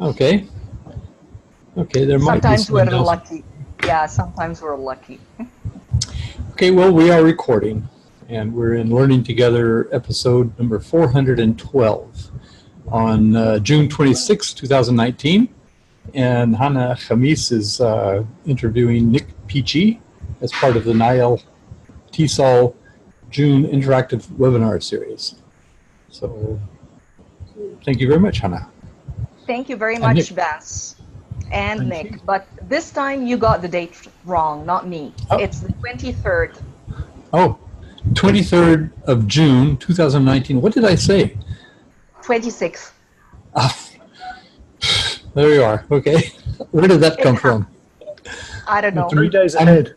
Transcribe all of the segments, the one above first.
Okay. Okay, there might be Sometimes some we're announcement. lucky. Yeah, sometimes we're lucky. Okay, well, we are recording, and we're in Learning Together episode number 412 on June 26, 2019. And Hanaa Khamis is interviewing Nik Peachey as part of the NileTESOL June interactive webinar series. So thank you very much, Hanaa. Thank you very And much, Nik. Vance and Thank you. Nick. But this time you got the date wrong, not me. Oh. It's the 23rd. Oh, 23rd of June, 2019. What did I say? 26th. There you are. Okay. Where did that come from? I don't know. 3 days ahead.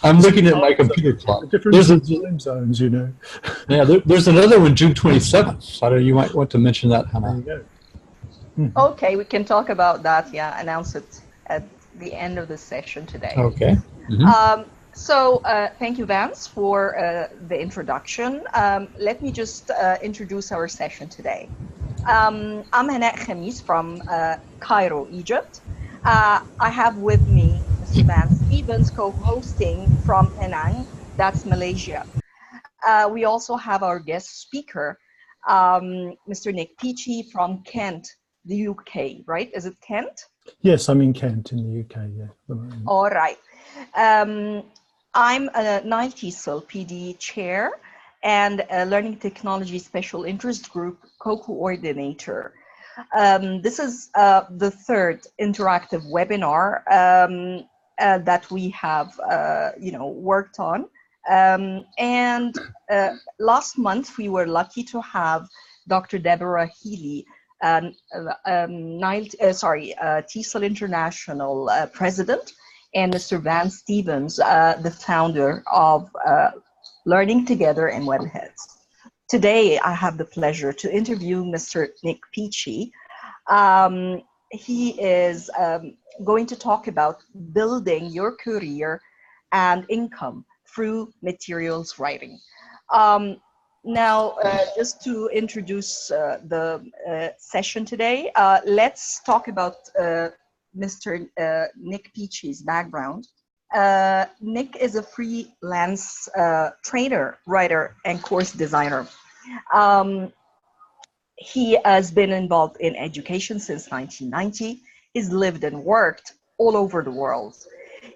I'm looking at my computer clock. The difference in time zones, you know. Yeah, there's another one, June 27th. So you might want to mention that, Hanaa. There you go. Okay, we can talk about that. Yeah, announce it at the end of the session today. Okay. So thank you, Vance, for the introduction. Let me just introduce our session today. I'm Hanaa Khamis from Cairo, Egypt. I have with me Mr. Vance Stevens co-hosting from Penang, that's Malaysia. We also have our guest speaker, Mr. Nik Peachey from Kent, the UK, right? Is it Kent? Yes, I'm in Kent in the UK, yeah. All right. I'm a NileTESOL PD chair and a Learning Technology Special Interest Group co-coordinator. This is the third interactive webinar that we have, worked on. And last month, we were lucky to have Dr. Deborah Healy, TESOL International President, and Mr. Vance Stevens, the founder of Learning Together and Webheads. Today, I have the pleasure to interview Mr. Nik Peachey. He is going to talk about building your career and income through materials writing. Now, just to introduce the session today, let's talk about Mr. Nik Peachey's background. Nik is a freelance trainer, writer, and course designer. He has been involved in education since 1990. He's lived and worked all over the world.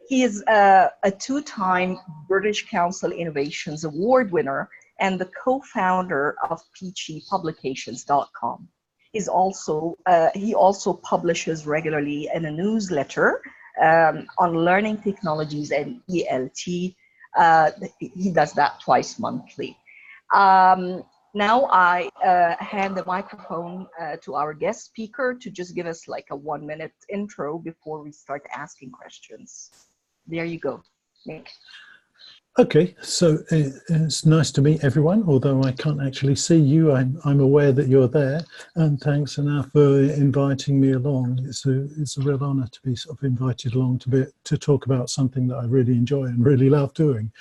He is a two-time British Council Innovations Award winner and the co-founder of PeacheyPublications.com. He also publishes regularly in a newsletter on learning technologies and ELT. He does that twice monthly. Now I hand the microphone to our guest speaker to just give us like a 1-minute intro before we start asking questions. There you go, Nik. Okay, so it's nice to meet everyone, although I can't actually see you. I'm aware that you're there, and thanks, Hanaa, for inviting me along. It's a real honour to be sort of invited along to talk about something that I really enjoy and really love doing.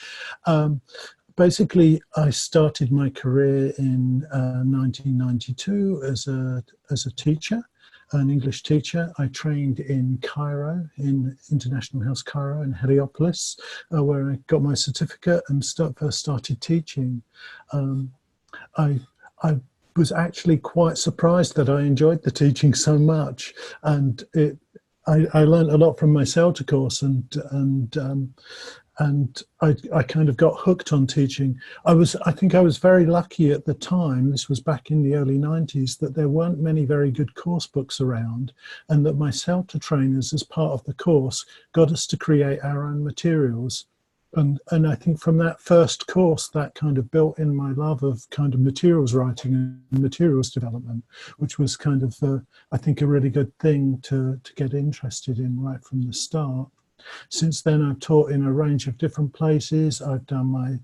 Basically, I started my career in 1992 as a teacher, an English teacher. I trained in Cairo, in International House Cairo in Heliopolis, where I got my certificate and first started teaching. I was actually quite surprised that I enjoyed the teaching so much, and I learned a lot from my CELTA course, and I kind of got hooked on teaching. I think I was very lucky at the time, this was back in the early 90s, that there weren't many very good course books around, and that my CELTA trainers, as part of the course, got us to create our own materials. And I think from that first course, that kind of built in my love of kind of materials writing and materials development, which was kind of, I think, a really good thing to get interested in right from the start. Since then, I've taught in a range of different places. I've done my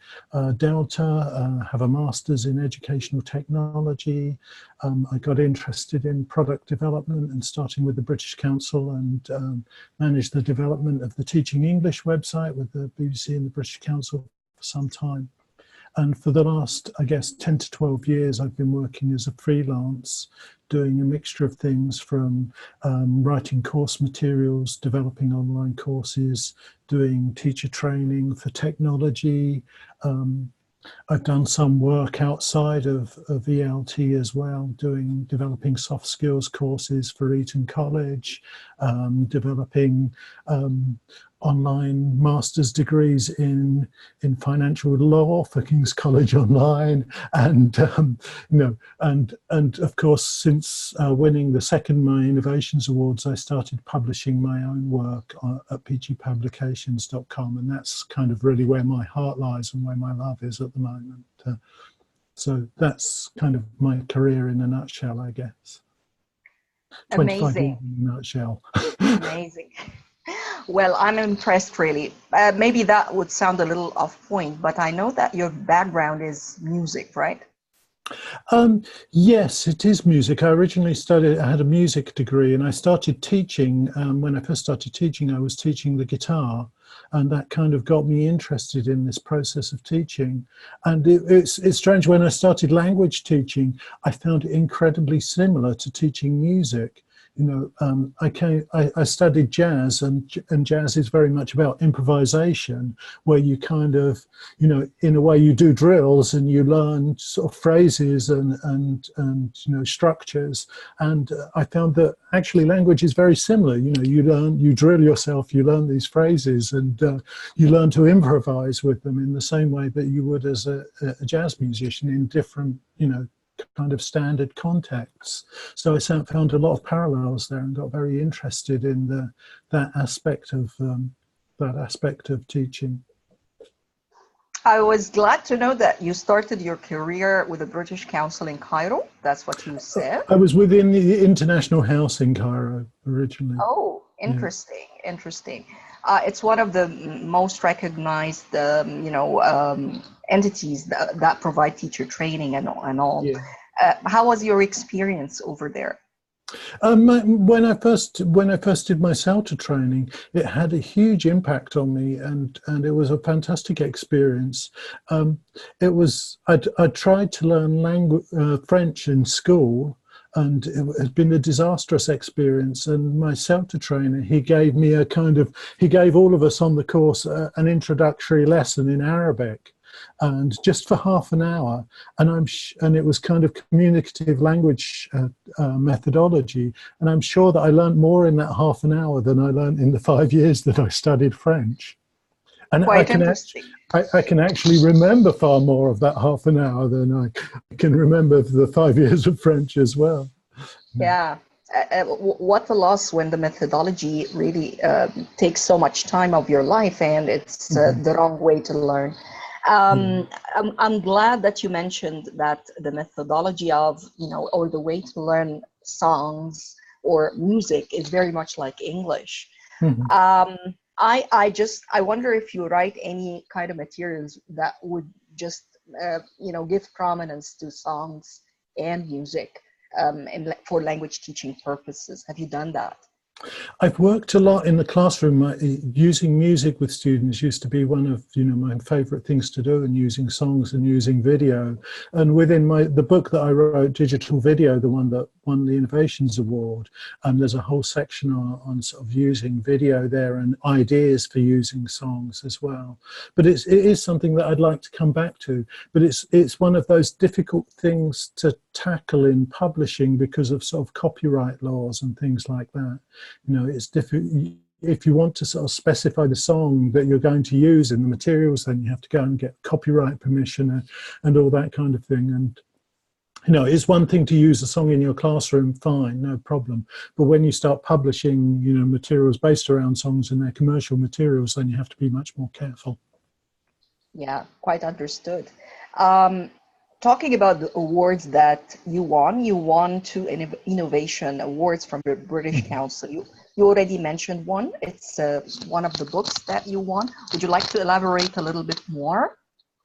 Delta, have a master's in educational technology. I got interested in product development and starting with the British Council and managed the development of the Teaching English website with the BBC and the British Council for some time. And for the last, I guess, 10 to 12 years, I've been working as a freelance, doing a mixture of things from writing course materials, developing online courses, doing teacher training for technology. I've done some work outside of ELT as well, developing soft skills courses for Eton College, developing online master's degrees in financial law for King's College Online, and and of course, since winning the second My Innovations Awards, I started publishing my own work at peacheypublications.com, and that's kind of really where my heart lies and where my love is at the moment. So that's kind of my career in a nutshell, I guess. 25 years in a nutshell. Amazing. Well, I'm impressed, really. Maybe that would sound a little off point, but I know that your background is music, right? Yes, it is music. I originally I had a music degree, and I started teaching. When I first started teaching, I was teaching the guitar, and that kind of got me interested in this process of teaching. And it's strange, when I started language teaching, I found it incredibly similar to teaching music. I studied jazz, and jazz is very much about improvisation, where you kind of, in a way, you do drills and you learn sort of phrases and structures. And I found that actually language is very similar. You drill yourself, you learn these phrases, and you learn to improvise with them in the same way that you would as a jazz musician in different, kind of standard contexts. So I found a lot of parallels there and got very interested in that aspect of teaching. I was glad to know that you started your career with the British Council in Cairo. That's what you said. I was within the International House in Cairo originally. Oh, interesting, yeah. Interesting. It's one of the most recognized, entities that provide teacher training and all. Yeah. How was your experience over there? When I first did my CELTA training, it had a huge impact on me, and it was a fantastic experience. I tried to learn French in school, and it had been a disastrous experience. And my CELTA trainer, he gave all of us on the course an introductory lesson in Arabic, and just for half an hour, and it was kind of communicative language methodology, and I'm sure that I learned more in that half an hour than I learned in the 5 years that I studied French. And I can actually remember far more of that half an hour than I can remember the 5 years of French as well. Yeah. What a loss when the methodology really takes so much time of your life, and it's the wrong way to learn. I'm glad that you mentioned that the methodology of, or the way to learn songs or music is very much like English. I wonder if you write any kind of materials that would just, give prominence to songs and music for language teaching purposes. Have you done that? I've worked a lot in the classroom. Using music with students used to be one of my favorite things to do, and using songs and using video. And within the book that I wrote, Digital Video, the one that won the Innovations Award, there's a whole section on sort of using video there and ideas for using songs as well. But it is something that I'd like to come back to. But it's one of those difficult things to tackle in publishing because of sort of copyright laws and things like that. It's difficult. If you want to sort of specify the song that you're going to use in the materials, then you have to go and get copyright permission and all that kind of thing. And it's one thing to use a song in your classroom, fine, no problem. But when you start publishing, materials based around songs and their commercial materials, then you have to be much more careful. Yeah, quite understood. Talking about the awards that you won 2 innovation awards from the British Council. You already mentioned one. It's one of the books that you won. Would you like to elaborate a little bit more?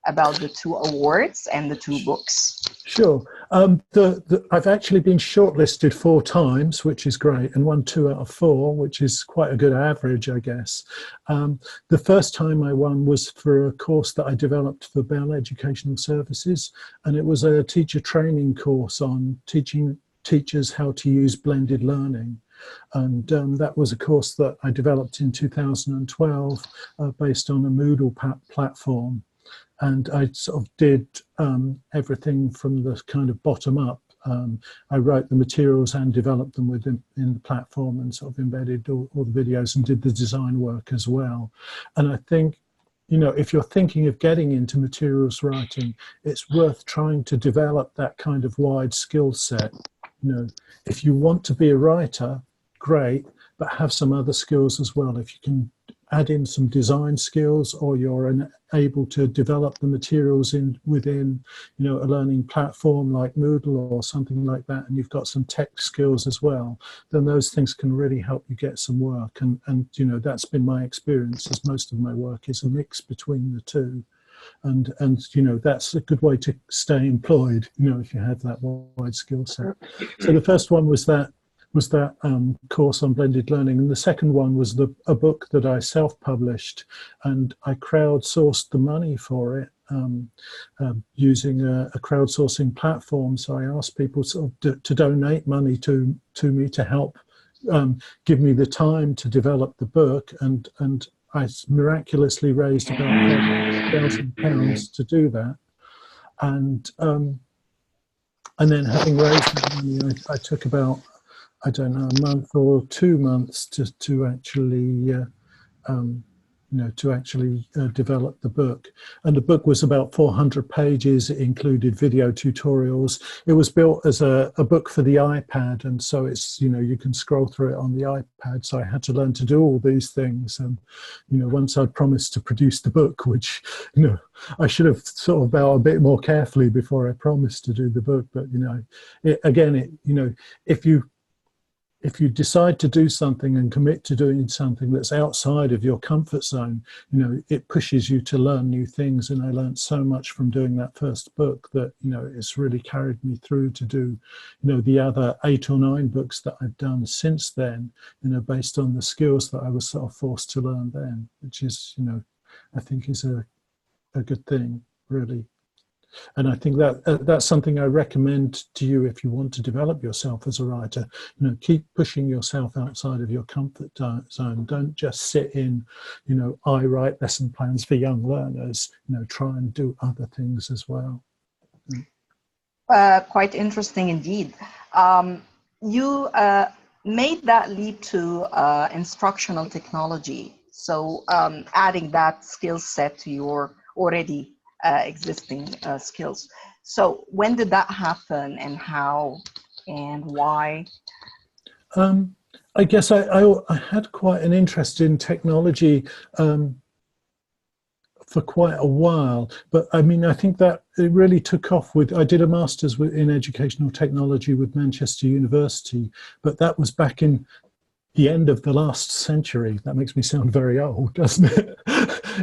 about the two awards and the two books? Sure. I've actually been shortlisted 4 times, which is great, and won 2 out of 4, which is quite a good average, I guess. The first time I won was for a course that I developed for Bell Educational Services, and it was a teacher training course on teaching teachers how to use blended learning. And that was a course that I developed in 2012 based on a Moodle platform. And I sort of did everything from the kind of bottom up. I wrote the materials and developed them within the platform, and sort of embedded all the videos and did the design work as well. And I think, you know, if you're thinking of getting into materials writing, it's worth trying to develop that kind of wide skill set. You know, if you want to be a writer, great, but have some other skills as well. If you can add in some design skills, or you're able to develop the materials within, you know, a learning platform like Moodle or something like that, and you've got some tech skills as well, then those things can really help you get some work. And you know, that's been my experience, as most of my work is a mix between the two. And you know, that's a good way to stay employed, you know, if you have that wide skill set. So the first one was that course on blended learning, and the second one was a book that I self-published, and I crowdsourced the money for it using a crowdsourcing platform. So I asked people sort of to donate money to me to help give me the time to develop the book, and I miraculously raised about £1,000 to do that. And then, having raised that money, I took about, I don't know, a month or 2 months to actually, you know, to actually develop the book. And the book was about 400 pages. It included video tutorials. It was built as a book for the iPad, and so it's, you know, you can scroll through it on the iPad. So I had to learn to do all these things. And, you know, once I'd promised to produce the book, which, you know, I should have thought about a bit more carefully before I promised to do the book. But, you know, you know, if you decide to do something and commit to doing something that's outside of your comfort zone, you know, it pushes you to learn new things. And I learned so much from doing that first book that, you know, it's really carried me through to do, you know, the other 8 or 9 books that I've done since then, you know, based on the skills that I was sort of forced to learn then, which is, you know, I think is a good thing, really. And I think that that's something I recommend to you if you want to develop yourself as a writer. You know, keep pushing yourself outside of your comfort zone. Don't just sit in, you know, I write lesson plans for young learners. You know, try and do other things as well. Quite interesting indeed. You made that leap to instructional technology. So adding that skill set to your already existing skills. So when did that happen, and how and why? I guess I had quite an interest in technology for quite a while, but I mean, I think that it really took off with, I did a master's in educational technology with Manchester University, but that was back in the end of the last century. That makes me sound very old, doesn't it?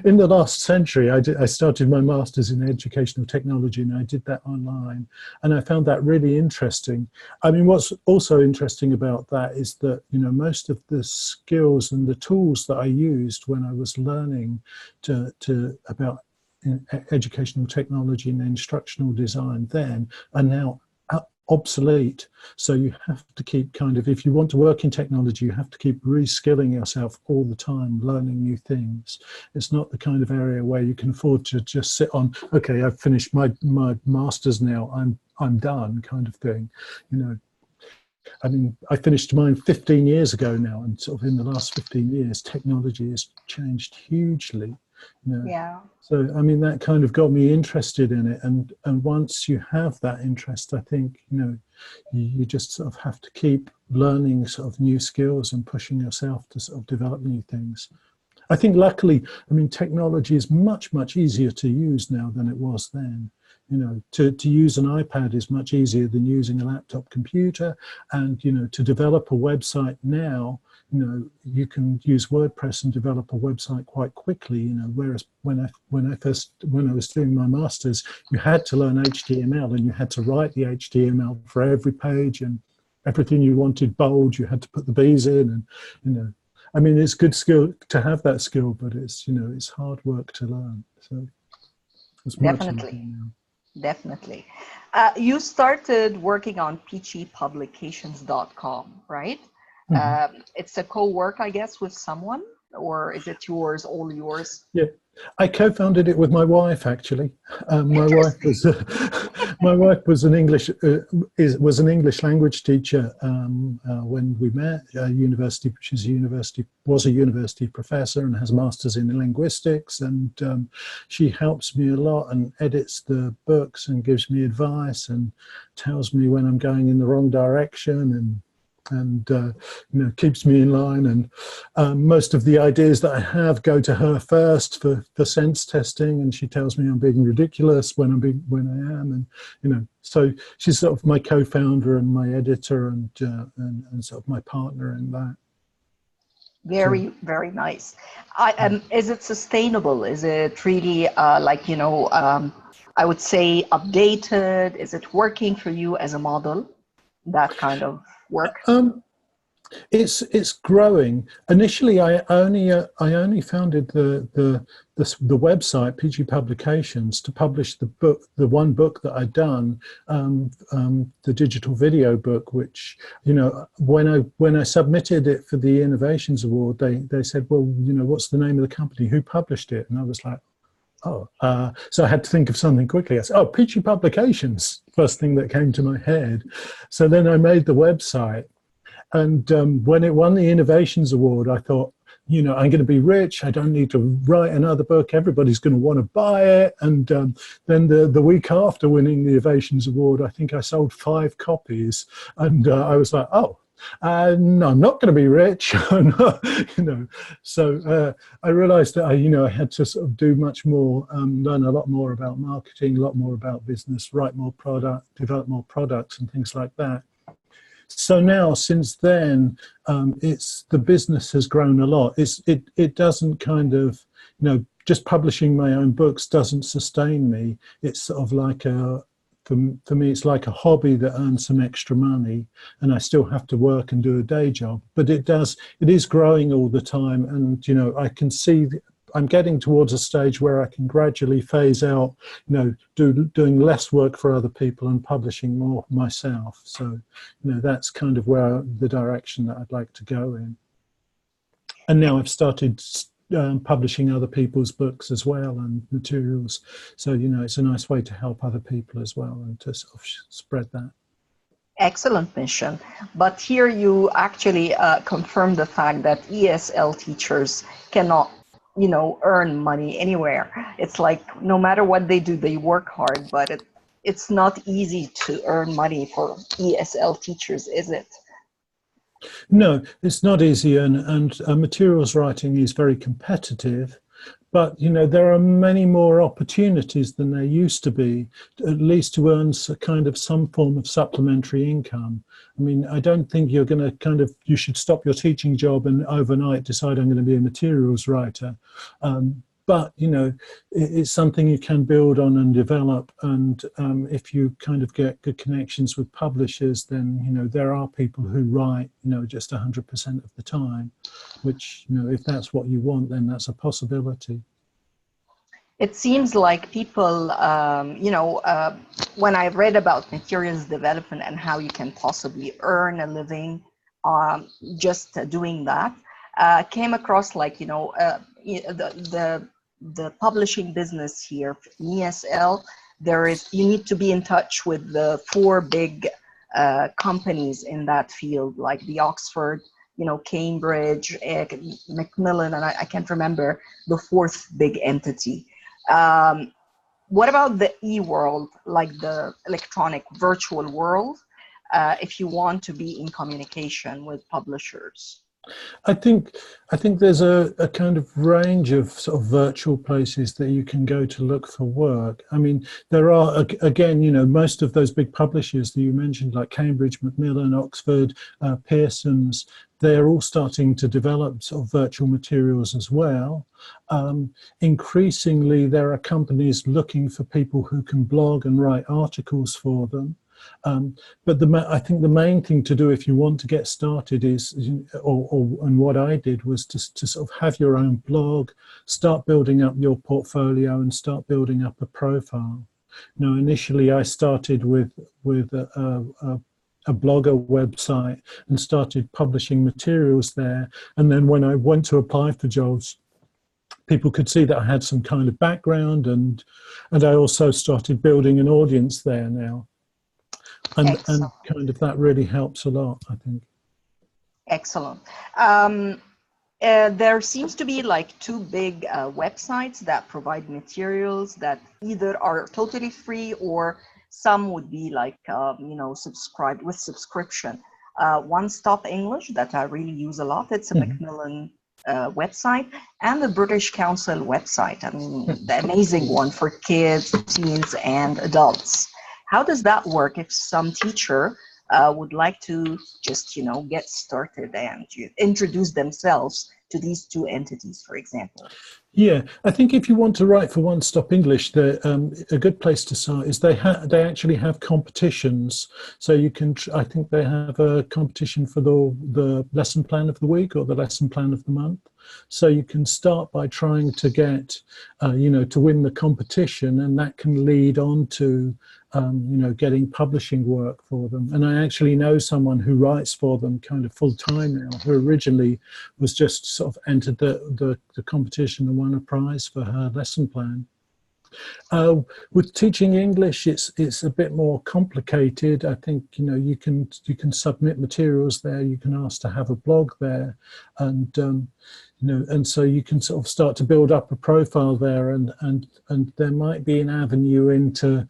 In the last century, I started my master's in educational technology, and I did that online, and I found that really interesting. I mean, what's also interesting about that is that, you know, most of the skills and the tools that I used when I was learning about educational technology and instructional design then are now obsolete. So you have to keep kind of, if you want to work in technology, you have to keep reskilling yourself all the time, learning new things. It's not the kind of area where you can afford to just sit on, okay, I've finished my master's now, I'm done, kind of thing. You know, I mean, I finished mine 15 years ago now, and sort of in the last 15 years, technology has changed hugely. You know? Yeah. So, I mean, that kind of got me interested in it. And once you have that interest, I think, you know, you just sort of have to keep learning sort of new skills and pushing yourself to sort of develop new things. I think luckily, I mean, technology is much, much easier to use now than it was then. You know, to use an iPad is much easier than using a laptop computer. And, you know, to develop a website now, you know, you can use WordPress and develop a website quite quickly, you know, whereas when I was doing my master's, you had to learn HTML and you had to write the HTML for every page, and everything you wanted bold, you had to put the B's in, and, you know, I mean, it's good skill to have that skill, but it's, you know, it's hard work to learn. So it's much easier now. Definitely. You started working on peacheypublications.com, right? Mm-hmm. It's a co-work, I guess, with someone, or is it yours, all yours? Yeah, I co-founded it with my wife, actually. My wife was an English language teacher when we met. University, was a university professor and has masters in linguistics, and she helps me a lot and edits the books and gives me advice and tells me when I'm going in the wrong direction, and you know, keeps me in line. And most of the ideas that I have go to her first for sense testing, and she tells me I'm being ridiculous when I am, and, you know, so she's sort of my co-founder and my editor and sort of my partner in that. Very, very nice. Is it sustainable? Is it really like, you know, I would say updated? Is it working for you as a model, that kind of work? It's growing. Initially, I only founded the website Peachey Publications to publish the one book that I'd done, the digital video book, which, you know, when I submitted it for the Innovations Award, they said, well, you know, what's the name of the company? Who published it? And I was like, oh, so I had to think of something quickly. I said, oh, Peachey Publications, first thing that came to my head. So then I made the website. And when it won the Innovations Award, I thought, you know, I'm going to be rich. I don't need to write another book. Everybody's going to want to buy it. And then the week after winning the Innovations Award, I think I sold 5 copies. And I was like, oh, no, I'm not going to be rich. You know, so I realized that I had to sort of do much more, learn a lot more about marketing, a lot more about business, write more product, develop more products and things like that. So now, since then, the business has grown a lot. It doesn't kind of, you know, just publishing my own books doesn't sustain me. It's sort of like for me, it's like a hobby that earns some extra money, and I still have to work and do a day job. But it is growing all the time, and, you know, I can see I'm getting towards a stage where I can gradually phase out, you know, doing less work for other people and publishing more myself. So, you know, that's kind of where the direction that I'd like to go in. And now I've started publishing other people's books as well and materials. So, you know, it's a nice way to help other people as well and to sort of spread that. Excellent mission. But here you actually confirm the fact that ESL teachers cannot, you know, earn money anywhere. It's like no matter what they do, they work hard, but it's not easy to earn money for ESL teachers, is it? No, it's not easy, and materials writing is very competitive. But, you know, there are many more opportunities than there used to be, at least to earn some form of supplementary income. I mean, I don't think you're going to you should stop your teaching job and overnight decide I'm going to be a materials writer. But, you know, it's something you can build on and develop. And if you kind of get good connections with publishers, then, you know, there are people who write, you know, just 100% of the time, which, you know, if that's what you want, then that's a possibility. It seems like people, you know, when I read about materials development and how you can possibly earn a living just doing that, came across like, you know, the publishing business here, ESL, you need to be in touch with the 4 big companies in that field, like the Oxford, you know, Cambridge, Macmillan, and I can't remember the 4th big entity. What about the e-world, like the electronic virtual world, if you want to be in communication with publishers? I think there's a kind of range of sort of virtual places that you can go to look for work. I mean, there are, again, you know, most of those big publishers that you mentioned, like Cambridge, Macmillan, Oxford, Pearson's, they're all starting to develop sort of virtual materials as well. Increasingly, there are companies looking for people who can blog and write articles for them. But I think the main thing to do if you want to get started is, and what I did was to sort of have your own blog, start building up your portfolio and start building up a profile. Now, initially I started with a blogger website and started publishing materials there. And then when I went to apply for jobs, people could see that I had some kind of background, and I also started building an audience there now. And kind of that really helps a lot, I think. Excellent. There seems to be like two big websites that provide materials that either are totally free or some would be like, you know, subscribed with subscription. One Stop English that I really use a lot. It's a Macmillan website, and the British Council website. I mean, the amazing one for kids, teens, and adults. How does that work if some teacher would like to just, you know, get started and introduce themselves to these two entities, for example? Yeah, I think if you want to write for One Stop English, a good place to start is they actually have competitions. So you can, I think they have a competition for the lesson plan of the week or the lesson plan of the month. So you can start by trying to get, you know, to win the competition, and that can lead on to, you know, getting publishing work for them. And I actually know someone who writes for them kind of full time now, who originally was just sort of entered the competition and won a prize for her lesson plan. With teaching English, it's a bit more complicated. I think, you know, you can submit materials there. You can ask to have a blog there, and you know, and so you can sort of start to build up a profile there, and there might be an avenue into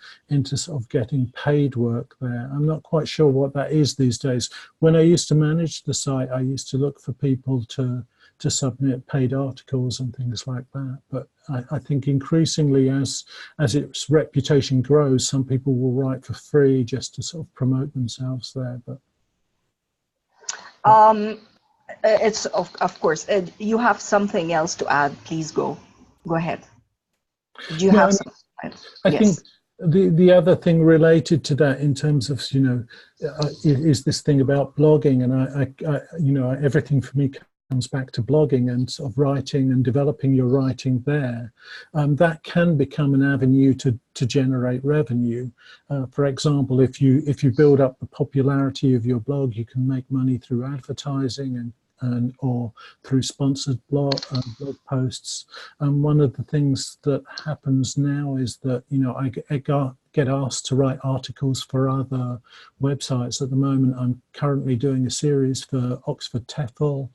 sort of getting paid work there. I'm not quite sure what that is these days. When I used to manage the site, I used to look for people to submit paid articles and things like that. But I think increasingly, as its reputation grows, some people will write for free just to sort of promote themselves there. But it's of course. You have something else to add? Please go ahead. Do you have something? I think the other thing related to that, in terms of, you know, is this thing about blogging, and I you know, everything for me comes back to blogging and sort of writing and developing your writing there. That can become an avenue to generate revenue. For example, if you build up the popularity of your blog, you can make money through advertising or through sponsored blog posts. And one of the things that happens now is that, you know, I get asked to write articles for other websites. At the moment, I'm currently doing a series for Oxford TEFL,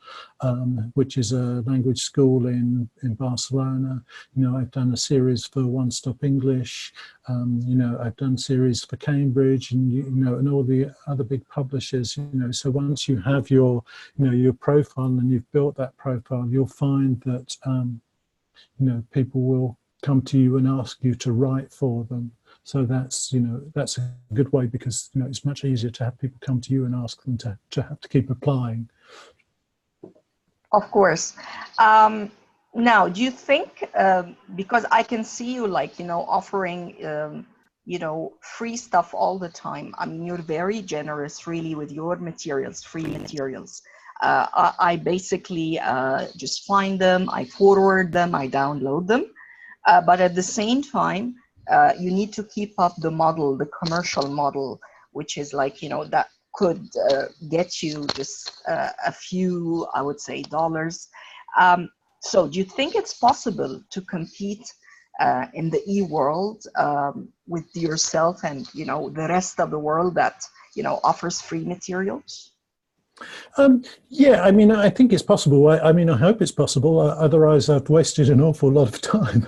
which is a language school in Barcelona. You know, I've done a series for One Stop English. You know, I've done series for Cambridge, and you know, and all the other big publishers. You know, so once you have your, you know, your profile and you've built that profile, you'll find that you know, people will come to you and ask you to write for them. So that's, you know, that's a good way, because, you know, it's much easier to have people come to you and ask them to have to keep applying. Of course. Now, do you think, because I can see you, like, you know, offering, you know, free stuff all the time. I mean, you're very generous really with your materials, free materials. I basically just find them, I forward them, I download them. But at the same time, you need to keep up the model, the commercial model, which is like, you know, that could get you just a few, I would say, dollars. So do you think it's possible to compete in the e-world with yourself and, you know, the rest of the world that, you know, offers free materials? Yeah, I mean, I think it's possible. I mean, I hope it's possible. Otherwise, I've wasted an awful lot of time.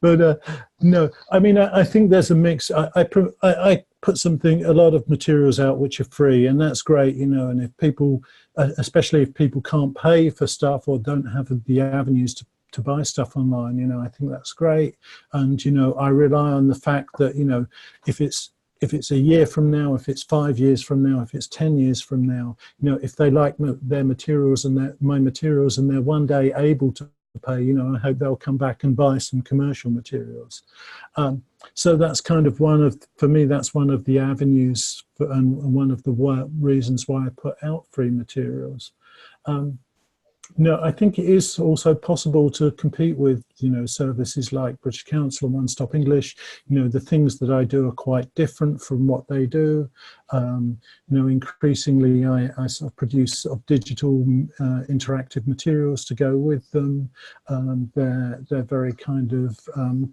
But no, I mean, I think there's a mix. I put a lot of materials out which are free, and that's great, you know. And if people, especially if people can't pay for stuff or don't have the avenues to buy stuff online, you know, I think that's great. And, you know, I rely on the fact that, you know, if it's a year from now, if it's 5 years from now, if it's 10 years from now, you know, if they like their materials and my materials, and they're one day able to pay, you know, I hope they'll come back and buy some commercial materials. So that's kind of for me, that's one of the avenues and one of the reasons why I put out free materials. No, I think it is also possible to compete with, you know, services like British Council and One Stop English. You know, the things that I do are quite different from what they do. You know, increasingly I sort of produce sort of digital interactive materials to go with them. They're very kind of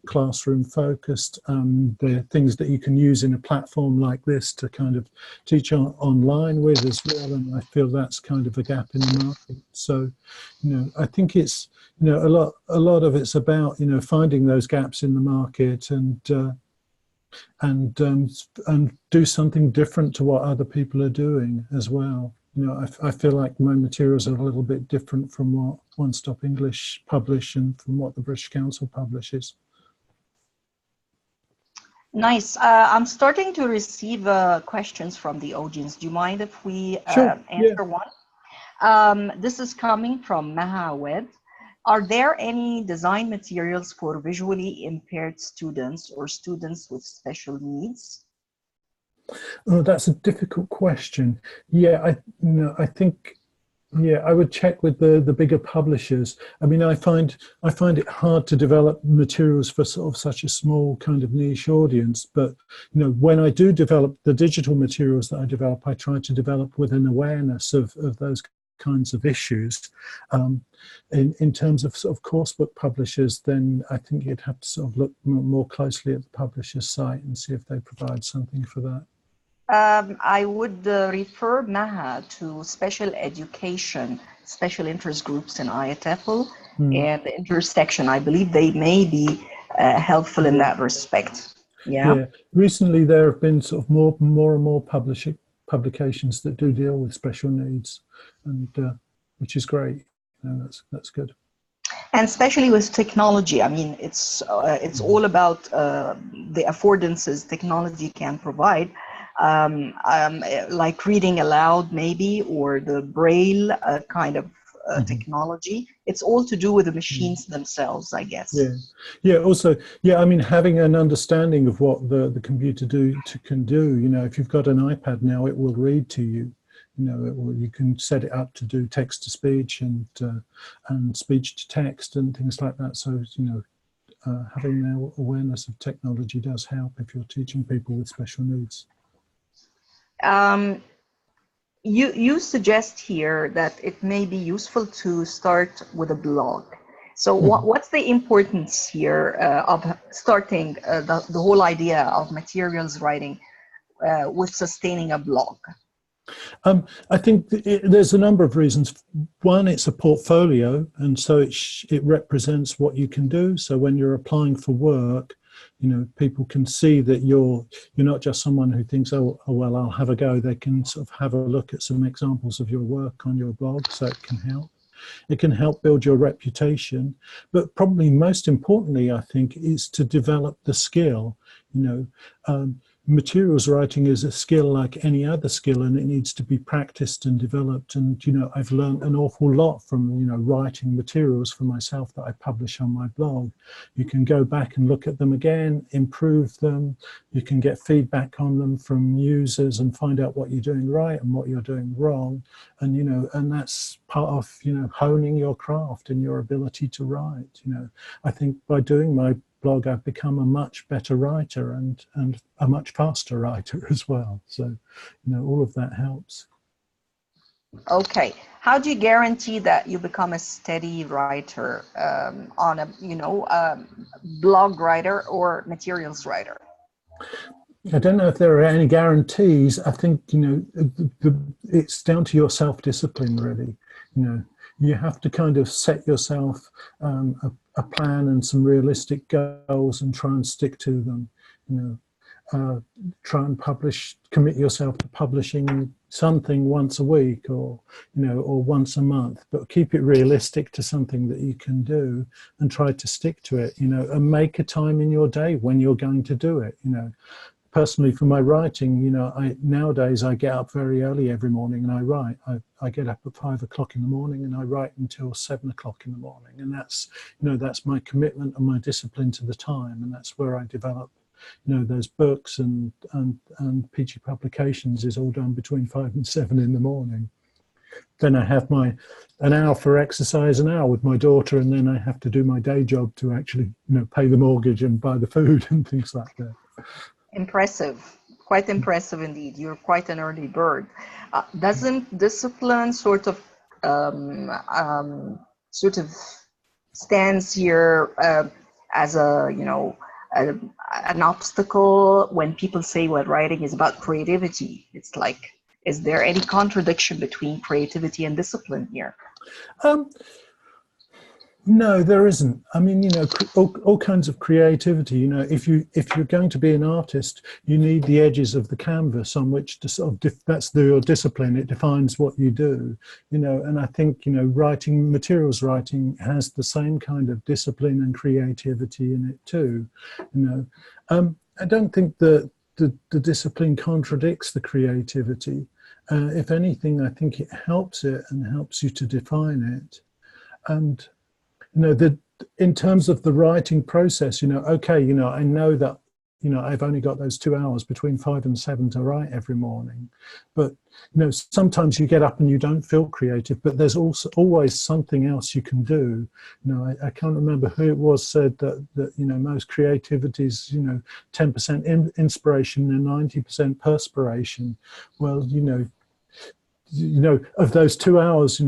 classroom focused. They're things that you can use in a platform like this to kind of teach online with as well. And I feel that's kind of a gap in the market. So, you know, I think it's, you know, a lot of it's about, you know, finding those gaps in the market and do something different to what other people are doing as well. You know, I feel like my materials are a little bit different from what One Stop English publish and from what the British Council publishes. Nice. I'm starting to receive questions from the audience. Do you mind if we Sure, answer one? This is coming from Mahawed. Are there any design materials for visually impaired students or students with special needs? Oh, that's a difficult question. Yeah, I think, yeah, I would check with the bigger publishers. I mean, I find it hard to develop materials for sort of such a small kind of niche audience. But, you know, when I do develop the digital materials that I develop, I try to develop with an awareness of those kinds of issues. In terms of sort of coursebook publishers, then I think you'd have to sort of look more closely at the publisher's site and see if they provide something for that. I would refer Maha to special education, special interest groups in TESOL and the intersection. I believe they may be helpful in that respect. Yeah. Recently there have been sort of more and more publications that do deal with special needs, and which is great. That's good. And especially with technology, I mean, it's all about the affordances technology can provide. Like reading aloud maybe, or the braille kind of technology. It's all to do with the machines themselves, I guess. Also, I mean, having an understanding of what the computer can do, you know, if you've got an iPad now, it will read to you. You know, you can set it up to do text to speech and speech to text and things like that. So, you know, having an awareness of technology does help if you're teaching people with special needs. You suggest here that it may be useful to start with a blog. So what's the importance here of starting the whole idea of materials writing with sustaining a blog? I think there's a number of reasons. One, it's a portfolio, and so it represents what you can do. So when you're applying for work, you know, people can see that you're not just someone who thinks, oh well, I'll have a go. They can sort of have a look at some examples of your work on your blog, so it can help. It can help build your reputation, but probably most importantly, I think, is to develop the skill. You know, materials writing is a skill like any other skill, and it needs to be practiced and developed. And, you know, I've learned an awful lot from, you know, writing materials for myself that I publish on my blog. You can go back and look at them again, improve them. You can get feedback on them from users and find out what you're doing right and what you're doing wrong. And, you know, and that's part of, you know, honing your craft and your ability to write. You know, I think by doing my blog, I've become a much better writer and a much faster writer as well. So, you know, all of that helps. Okay. How do you guarantee that you become a steady writer on a, you know, blog writer or materials writer? I don't know if there are any guarantees. I think, you know, it's down to your self-discipline, really. You know, you have to kind of set yourself a plan and some realistic goals and try and stick to them, you know. try and commit yourself to publishing something once a week, or or once a month, but keep it realistic to something that you can do, and try to stick to it, and make a time in your day when you're going to do it. Personally, for my writing, nowadays I get up very early every morning and I write. I get up at 5 o'clock in the morning and I write until 7 o'clock in the morning, and that's that's my commitment and my discipline to the time, and that's where I develop those books and Peachey publications is all done between 5 and 7 in the morning. Then I have an hour for exercise, an hour with my daughter, and then I have to do my day job to actually pay the mortgage and buy the food and things like that. Impressive, quite impressive indeed. You're quite an early bird. Doesn't discipline sort of stands here as an obstacle when people say what writing is about creativity? It's like, is there any contradiction between creativity and discipline here? No, there isn't. I mean, all kinds of creativity. If you're going to be an artist, you need the edges of the canvas on which to sort of that's your discipline. It defines what you do. And I think materials writing has the same kind of discipline and creativity in it too. I don't think that the discipline contradicts the creativity. If anything, I think it helps it and helps you to define it. And in terms of the writing process, okay, I know that, I've only got those 2 hours between 5 and 7 to write every morning. But, sometimes you get up and you don't feel creative, but there's also always something else you can do. I can't remember who it was said that most creativity is, 10% inspiration and 90% perspiration. Well, of those 2 hours,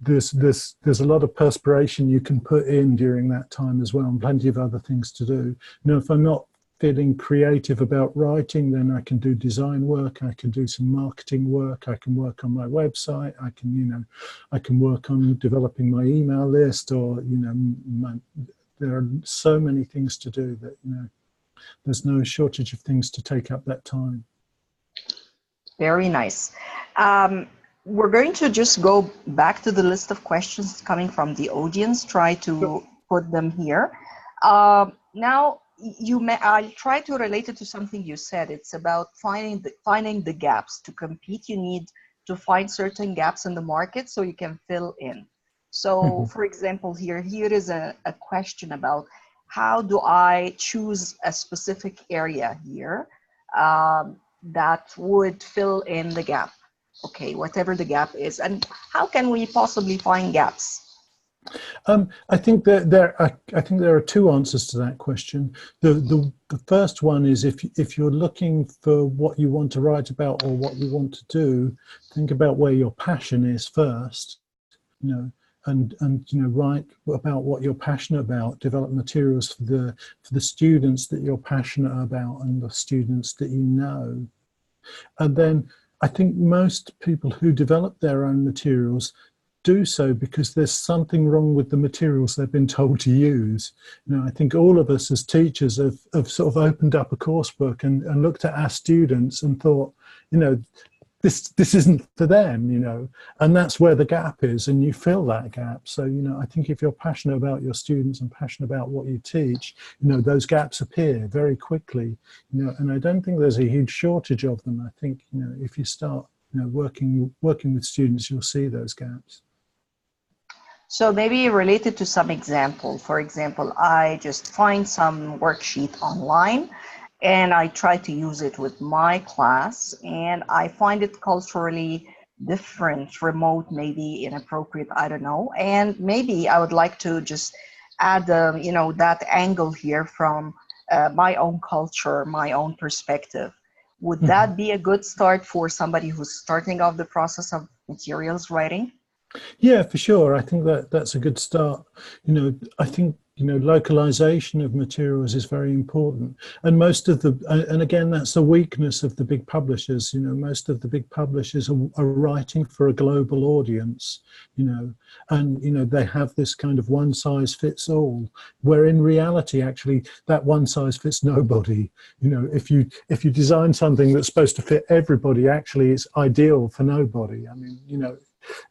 there's a lot of perspiration you can put in during that time as well, and plenty of other things to do. If I'm not feeling creative about writing, then I can do design work, I can do some marketing work, I can work on my website, I can work on developing my email list, or there are so many things to do that there's no shortage of things to take up that time. Very nice. We're going to just go back to the list of questions coming from the audience, try to put them here. Now, I'll try to relate it to something you said. It's about finding the gaps. To compete, you need to find certain gaps in the market so you can fill in. So, for example, here is a question about how do I choose a specific area here that would fill in the gap? Okay, whatever the gap is, and how can we possibly find gaps? I think that there are two answers to that question. The first one is if you're looking for what you want to write about or what you want to do, think about where your passion is first. And write about what you're passionate about. Develop materials for the students that you're passionate about and the students that you know. And then I think most people who develop their own materials do so because there's something wrong with the materials they've been told to use. I think all of us as teachers have sort of opened up a course book and looked at our students and thought, this isn't for them, and that's where the gap is, and you fill that gap. So, I think if you're passionate about your students and passionate about what you teach, those gaps appear very quickly, and I don't think there's a huge shortage of them. I think, if you start, working with students, you'll see those gaps. So maybe related to some example, for example, I just find some worksheet online and I try to use it with my class, and I find it culturally different, remote, maybe inappropriate, I don't know. And maybe I would like to just add, that angle here from my own culture, my own perspective. Would that be a good start for somebody who's starting off the process of materials writing? Yeah, for sure. I think that's a good start. I think you know, localization of materials is very important. And most of the, and again, that's the weakness of the big publishers. You know, most of the big publishers are writing for a global audience, you know, and, you know, they have this kind of one size fits all, where in reality, actually, that one size fits nobody. You know, if you design something that's supposed to fit everybody, actually it's ideal for nobody. I mean, you know,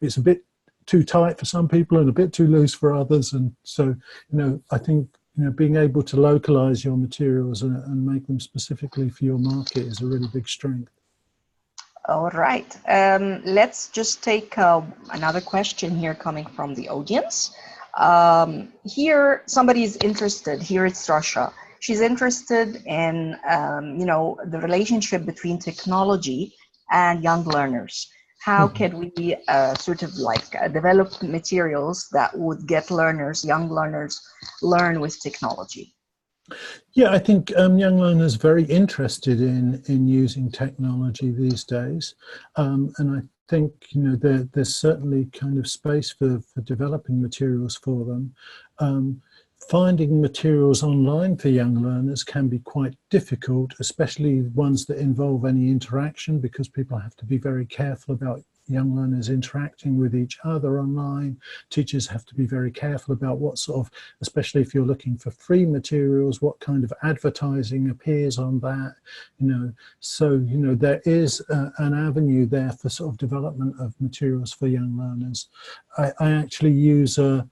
it's a bit too tight for some people and a bit too loose for others. And so, you know, I think, you know, being able to localize your materials and make them specifically for your market is a really big strength. All right. Let's just take another question here coming from the audience. Here, somebody is interested. Here it's Russia. She's interested in, you know, the relationship between technology and young learners. How can we sort of like develop materials that would get learners, young learners, learn with technology? Yeah, I think young learners are very interested in using technology these days. And I think, you know, there's certainly kind of space for developing materials for them. Finding materials online for young learners can be quite difficult, especially ones that involve any interaction, because people have to be very careful about young learners interacting with each other online. Teachers have to be very careful about what sort of, especially if you're looking for free materials, what kind of advertising appears on that, you know. So, you know, there is an avenue there for sort of development of materials for young learners. I actually use a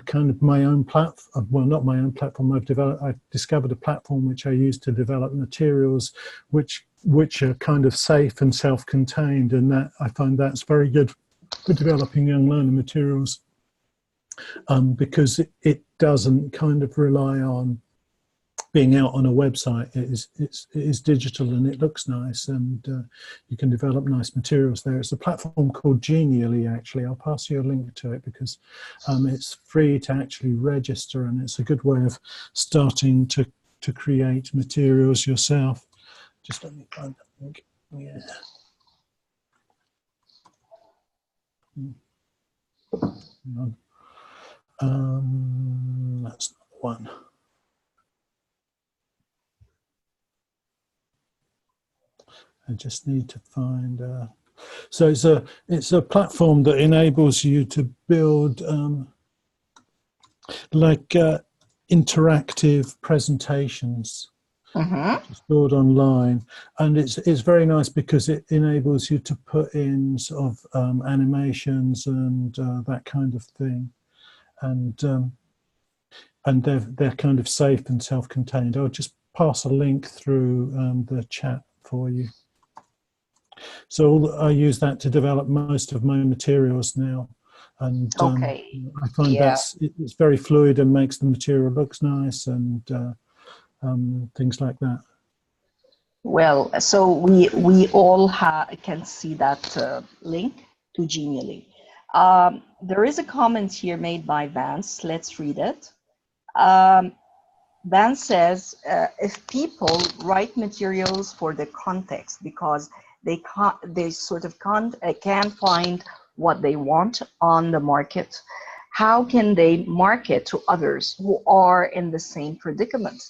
kind of my own platform, well, not my own platform, I've discovered a platform which I use to develop materials which are kind of safe and self-contained, and that I find that's very good for developing young learner materials, because it doesn't kind of rely on being out on a website. It is digital and it looks nice, and you can develop nice materials there. It's a platform called Genially, actually. I'll pass you a link to it because it's free to actually register, and it's a good way of starting to create materials yourself. Just let me find that link. Yeah. That's not the one. I just need to find. So it's a platform that enables you to build like interactive presentations. Stored online, and it's very nice because it enables you to put in sort of animations and that kind of thing, and they're kind of safe and self-contained. I'll just pass a link through the chat for you. So I use that to develop most of my materials now, and I find it's very fluid and makes the material looks nice, and things like that. Well, so we all can see that link to Genially. There is a comment here made by Vance. Let's read it. Vance says, if people write materials for the context because they sort of can't find what they want on the market, how can they market to others who are in the same predicament?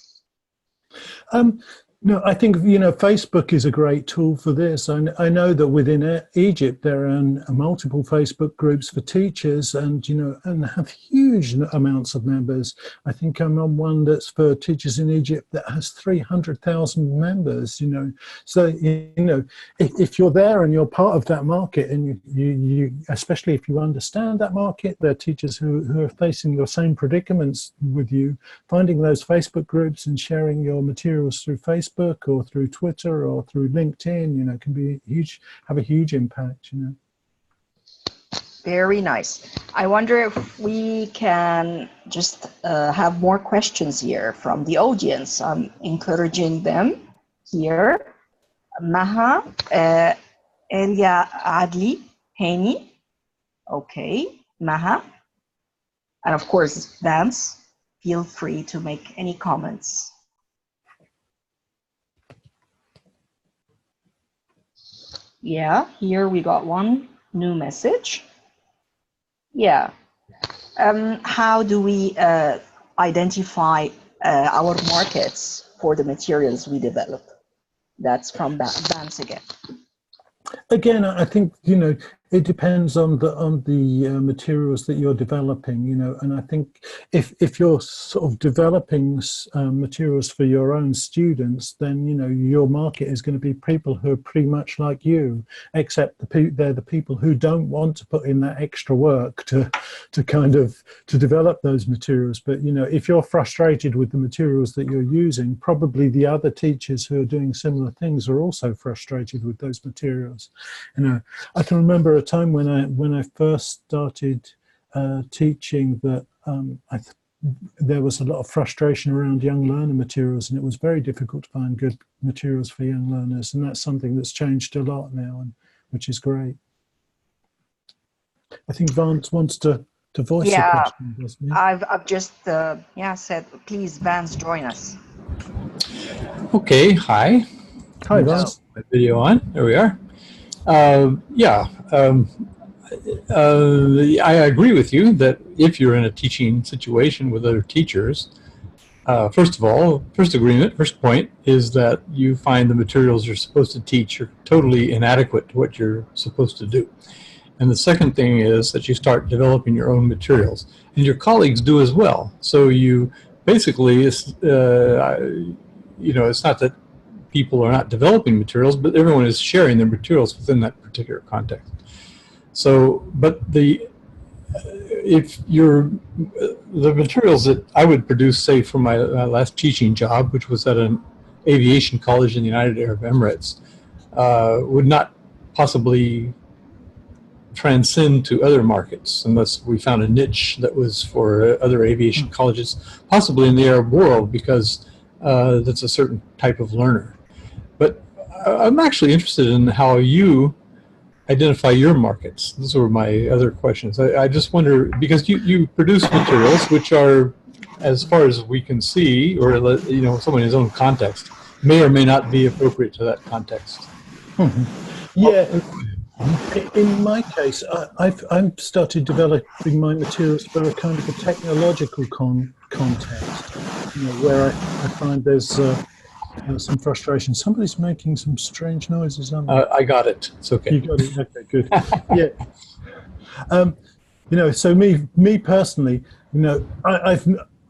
No, I think, you know, Facebook is a great tool for this. I know that within Egypt there are multiple Facebook groups for teachers, and, you know, and have huge amounts of members. I think I'm on one that's for teachers in Egypt that has 300,000 members, you know. So, you know, if you're there and you're part of that market, and you especially if you understand that market, there are teachers who are facing your same predicaments with you, finding those Facebook groups and sharing your materials through Facebook or through Twitter or through LinkedIn, you know, can be huge, have a huge impact, you know. Very nice. I wonder if we can just have more questions here from the audience. I'm encouraging them here. Maha, Elia Adli, Hani. Okay, Maha. And of course, Vance, feel free to make any comments. Yeah, here we got one new message. Yeah. How do we identify our markets for the materials we develop. That's from Vance again. Again, I think, you know, it depends on the materials that you're developing, you know, and I think if you're sort of developing materials for your own students, then, you know, your market is going to be people who are pretty much like you, except they're the people who don't want to put in that extra work to develop those materials. But, you know, if you're frustrated with the materials that you're using, probably the other teachers who are doing similar things are also frustrated with those materials. You know, I can remember a time when I first started teaching that there was a lot of frustration around young learner materials, and it was very difficult to find good materials for young learners, and that's something that's changed a lot now, and which is great. I think Vance wants to voice a question, doesn't he? I've just said, please, Vance, join us. Okay, hi. Hi, Vance. My video on. There we are. I agree with you that if you're in a teaching situation with other teachers, first of all, first point is that you find the materials you're supposed to teach are totally inadequate to what you're supposed to do. And the second thing is that you start developing your own materials, and your colleagues do as well. So you basically, you know, it's not that people are not developing materials, but everyone is sharing their materials within that particular context. So, but the materials that I would produce, say, for my last teaching job, which was at an aviation college in the United Arab Emirates, would not possibly transcend to other markets unless we found a niche that was for other aviation colleges, possibly in the Arab world, because that's a certain type of learner. But I'm actually interested in how you identify your markets. Those were my other questions. I just wonder, because you produce materials which are, as far as we can see, or, you know, someone in his own context, may or may not be appropriate to that context. Yeah. In my case, I've started developing my materials for a kind of a technological context, you know, where I find there's some frustration. Somebody's making some strange noises, aren't they? I got it. It's okay. You got it. Okay, good. Yeah. You know, so me personally, you know,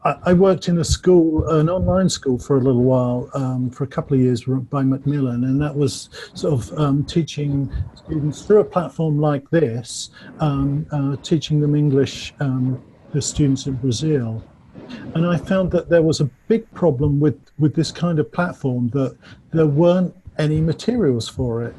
I worked in a school, an online school, for a little while, for a couple of years by Macmillan, and that was sort of teaching students through a platform like this, teaching them English, the students in Brazil. And I found that there was a big problem with this kind of platform, that there weren't any materials for it.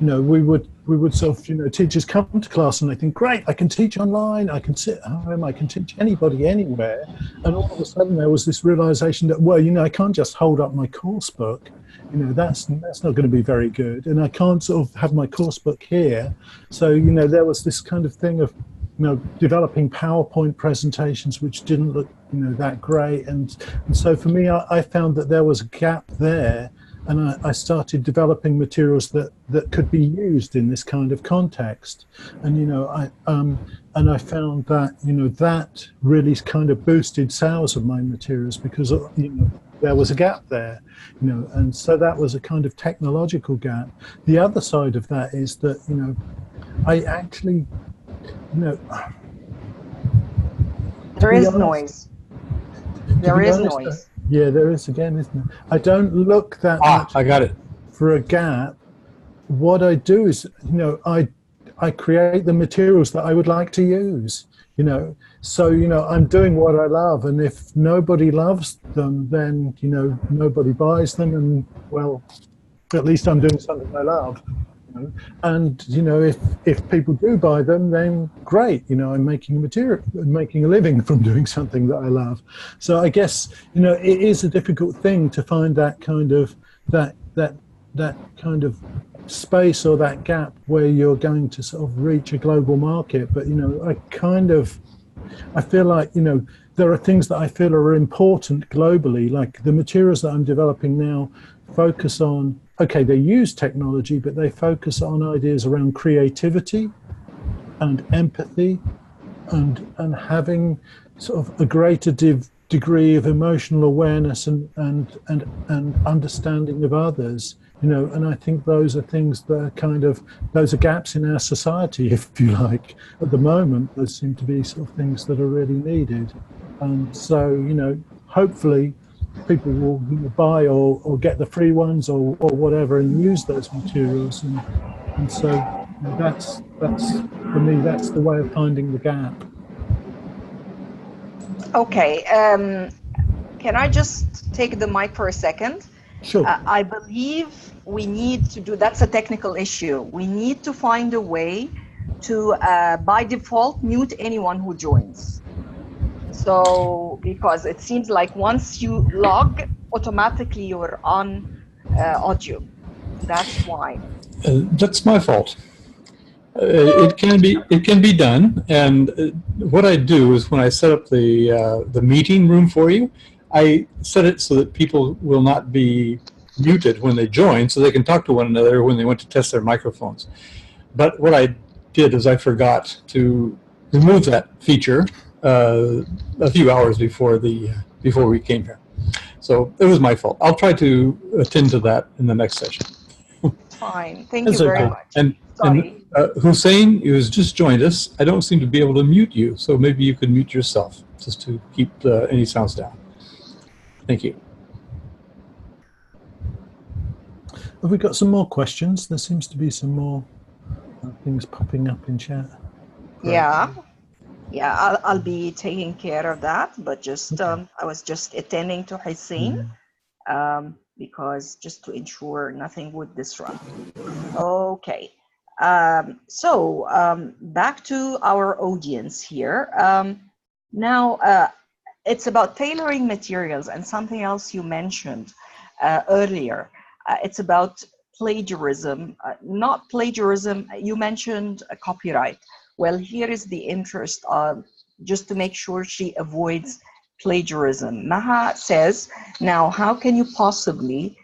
You know, we would sort of, you know, teachers come to class and they think, great, I can teach online, I can sit at home, I can teach anybody anywhere. And all of a sudden there was this realization that, well, you know, I can't just hold up my course book. You know, that's not going to be very good. And I can't sort of have my course book here. So, you know, there was this kind of thing of, you know, developing PowerPoint presentations which didn't look, you know, that great. And so for me, I found that there was a gap there. And I started developing materials that could be used in this kind of context. And, you know, I found that, you know, that really kind of boosted sales of my materials, because, you know, there was a gap there, you know, and so that was a kind of technological gap. The other side of that is that, you know, I actually, you know, there is noise. There is noise. Yeah, there is again, isn't there? I don't look that much I got it. for a gap. What I do is, you know, I create the materials that I would like to use, you know. So, you know, I'm doing what I love, and if nobody loves them, then, you know, nobody buys them, and, well, at least I'm doing something I love. And, you know, if people do buy them, then great, you know, I'm making a living from doing something that I love. So I guess, you know, it is a difficult thing to find that kind of that kind of space, or that gap where you're going to sort of reach a global market. But, you know, I feel like, you know, there are things that I feel are important globally, like the materials that I'm developing now focus on, okay, they use technology, but they focus on ideas around creativity and empathy, and having sort of a greater degree of emotional awareness and understanding of others, you know, and I think those are things that are kind of, those are gaps in our society, if you like. At the moment, there seem to be sort of things that are really needed. So, you know, hopefully people will buy or get the free ones or whatever and use those materials. And so, you know, that's for me, that's the way of finding the gap. Okay, can I just take the mic for a second? Sure. I believe we need to do, that's a technical issue. We need to find a way to, by default, mute anyone who joins. So, because it seems like once you log, automatically you're on audio. That's why. That's my fault. It can be done, and what I do is when I set up the meeting room for you, I set it so that people will not be muted when they join, so they can talk to one another when they want to test their microphones. But what I did is I forgot to remove that feature a few hours before we came here. So it was my fault. I'll try to attend to that in the next session. Fine. Thank you very much. And Hussein, who has just joined us, I don't seem to be able to mute you, so maybe you could mute yourself just to keep any sounds down. Thank you. Have we got some more questions? There seems to be some more things popping up in chat. Great. Yeah, I'll be taking care of that, but just okay. I was just attending to Hussein because just to ensure nothing would disrupt. Okay, so back to our audience here. Now, it's about tailoring materials and something else you mentioned earlier. It's about plagiarism, not plagiarism. You mentioned copyright. Well, here is the interest of just to make sure she avoids plagiarism. Maha says, now, how can you possibly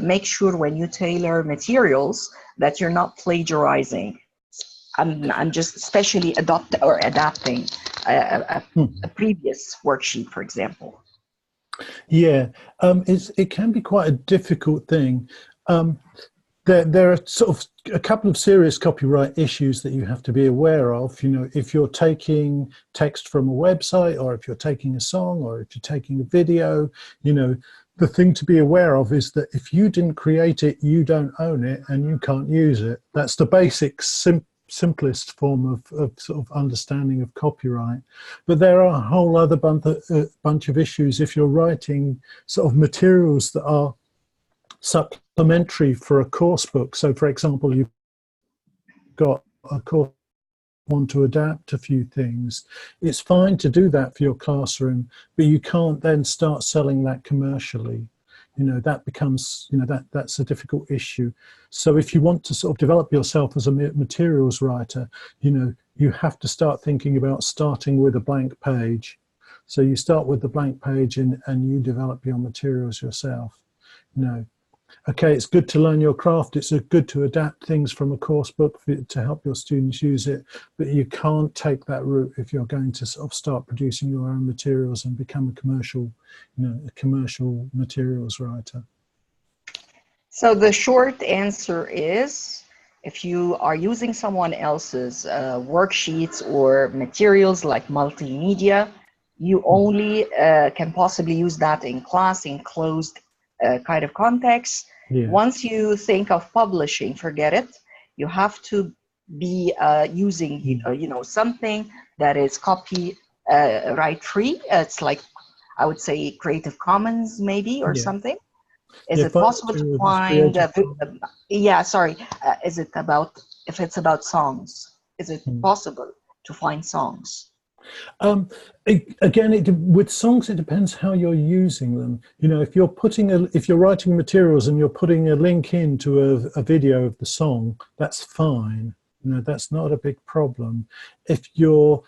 make sure when you tailor materials that you're not plagiarizing? I'm just especially adapting a previous worksheet, for example. Yeah, it can be quite a difficult thing. There are sort of a couple of serious copyright issues that you have to be aware of. You know, if you're taking text from a website, or if you're taking a song, or if you're taking a video, you know, the thing to be aware of is that if you didn't create it, you don't own it and you can't use it. That's the basic simplest form of sort of understanding of copyright. But there are a whole other bunch of issues if you're writing sort of materials that are supplementary for a course book. So for example, you've got a course want to adapt a few things. It's fine to do that for your classroom, but you can't then start selling that commercially. You know, that becomes, you know, that's a difficult issue. So if you want to sort of develop yourself as a materials writer, you know, you have to start thinking about starting with a blank page. So you start with the blank page and you develop your materials yourself. You know, okay, it's good to learn your craft. It's good to adapt things from a course book to help your students use it. But you can't take that route if you're going to sort of start producing your own materials and become a commercial, you know, a commercial materials writer. So the short answer is, if you are using someone else's worksheets or materials like multimedia, you only can possibly use that in class, in closed kind of context. Yeah. Once you think of publishing, forget it. You have to be using, you know, something that is copyright free. It's like, I would say, Creative Commons maybe, or something. Is it possible to find? Is it about, if it's about songs? Is it possible to find songs? Again, with songs, it depends how you're using them. You know, if you're writing materials and you're putting a link into a video of the song, that's fine. You know, that's not a big problem. If you're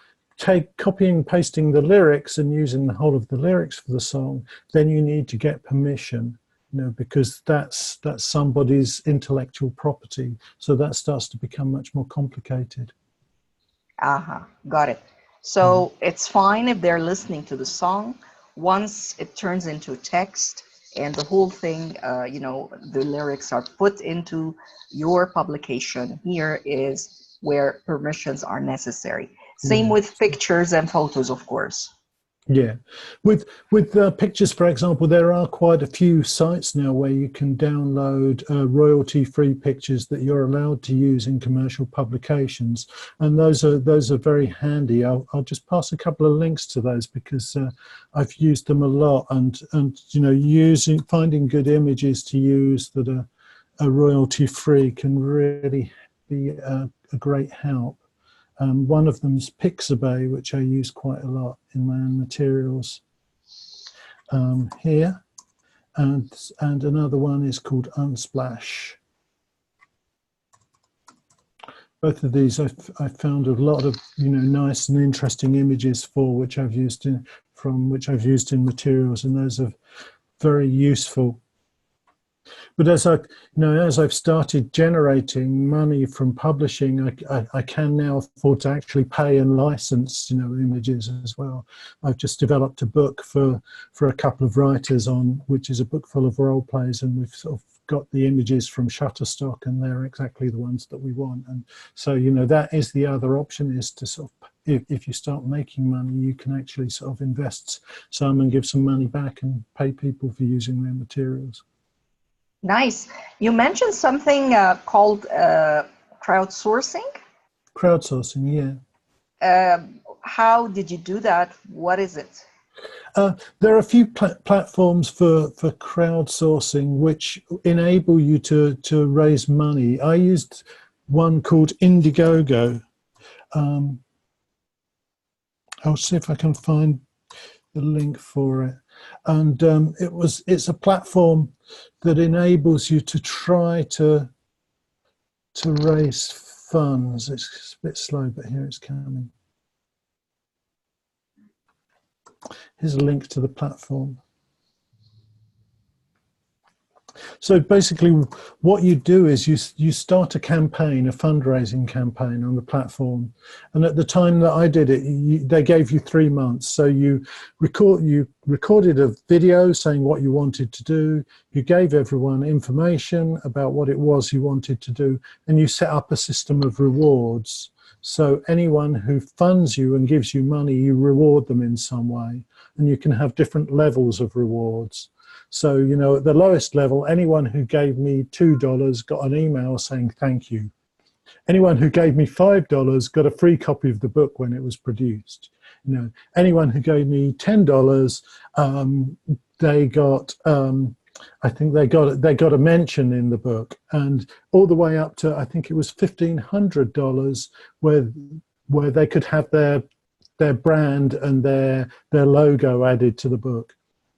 copying and pasting the lyrics and using the whole of the lyrics for the song, then you need to get permission. You know, because that's somebody's intellectual property. So that starts to become much more complicated. Got it. So it's fine if they're listening to the song, once it turns into text and the whole thing, you know, the lyrics are put into your publication, here is where permissions are necessary. Same with pictures and photos, of course. Yeah, with pictures, for example, there are quite a few sites now where you can download royalty-free pictures that you're allowed to use in commercial publications, and those are very handy. I'll just pass a couple of links to those because I've used them a lot, and you know, finding good images to use that are royalty-free can really be a great help. One of them is Pixabay, which I use quite a lot in my own materials here, and another one is called Unsplash. Both of these I've found a lot of, you know, nice and interesting images for, which I've used in materials, and those are very useful. But as I've started generating money from publishing, I can now afford to actually pay and license, you know, images as well. I've just developed a book for a couple of writers which is a book full of role plays, and we've sort of got the images from Shutterstock, and they're exactly the ones that we want. And so, you know, that is the other option, is to sort of, if you start making money, you can actually sort of invest some and give some money back and pay people for using their materials. Nice. You mentioned something called crowdsourcing? Crowdsourcing, yeah. How did you do that? What is it? There are a few platforms for crowdsourcing which enable you to raise money. I used one called Indiegogo. I'll see if I can find the link for it. And it's a platform that enables you to try to raise funds. It's a bit slow, but here it's coming. Here's a link to the platform. So basically what you do is you start a campaign, a fundraising campaign on the platform. And at the time that I did it, they gave you 3 months. So you recorded a video saying what you wanted to do. You gave everyone information about what it was you wanted to do. And you set up a system of rewards. So anyone who funds you and gives you money, you reward them in some way. And you can have different levels of rewards. So, you know, at the lowest level, anyone who gave me $2 got an email saying thank you. Anyone who gave me $5 got a free copy of the book when it was produced. You know, anyone who gave me $10, they got, I think they got a mention in the book, and all the way up to, I think it was $1,500, where they could have their brand and their logo added to the book.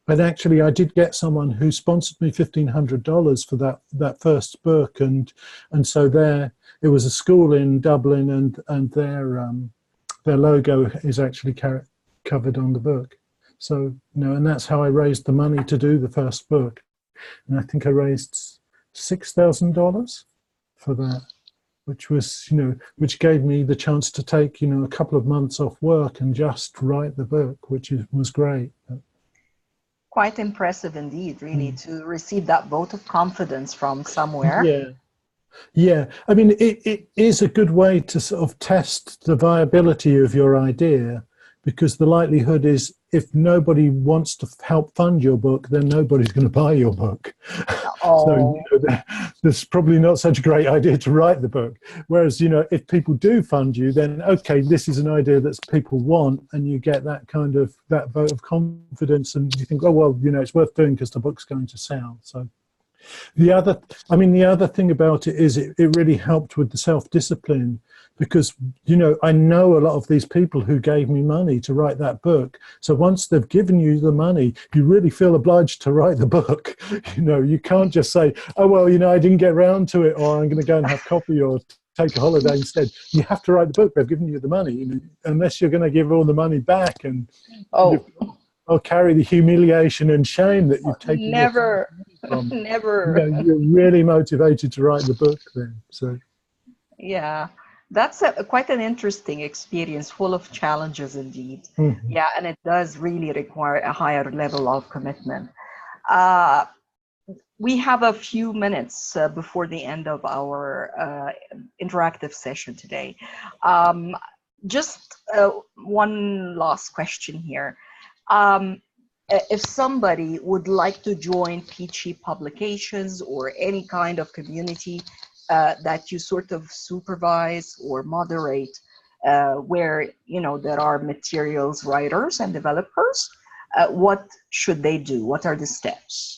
But actually, I did get someone who sponsored me $1,500 for that first book, and so it was a school in Dublin, and their logo is actually covered on the book. So, you know, and that's how I raised the money to do the first book, and I think I raised $6,000 for that, which was, you know, which gave me the chance to take, you know, a couple of months off work and just write the book, which was great. Quite impressive indeed, really, to receive that vote of confidence from somewhere. Yeah. Yeah. I mean, it is a good way to sort of test the viability of your idea, because the likelihood is if nobody wants to help fund your book, then nobody's going to buy your book. Oh. So, you know, there's probably not such a great idea to write the book. Whereas, you know, if people do fund you, then, okay, this is an idea that people want, and you get that kind of, that vote of confidence, and you think, oh, well, you know, it's worth doing because the book's going to sell. So the other thing about it is it really helped with the self-discipline, because, you know, I know a lot of these people who gave me money to write that book. So once they've given you the money, you really feel obliged to write the book. You know, you can't just say, oh, well, you know, I didn't get around to it, or I'm going to go and have coffee or take a holiday instead. You have to write the book. They've given you the money, you know, unless you're going to give all the money back and or carry the humiliation and shame that you've taken. Never. You know, you're really motivated to write the book then. So yeah, That's quite an interesting experience, full of challenges indeed. Mhm. Yeah, and it does really require a higher level of commitment. Uh, we have a few minutes before the end of our interactive session today. Um, just one last question here. Um, if somebody would like to join Peachey Publications or any kind of community that you sort of supervise or moderate, where there are materials writers and developers, what should they do? What are the steps?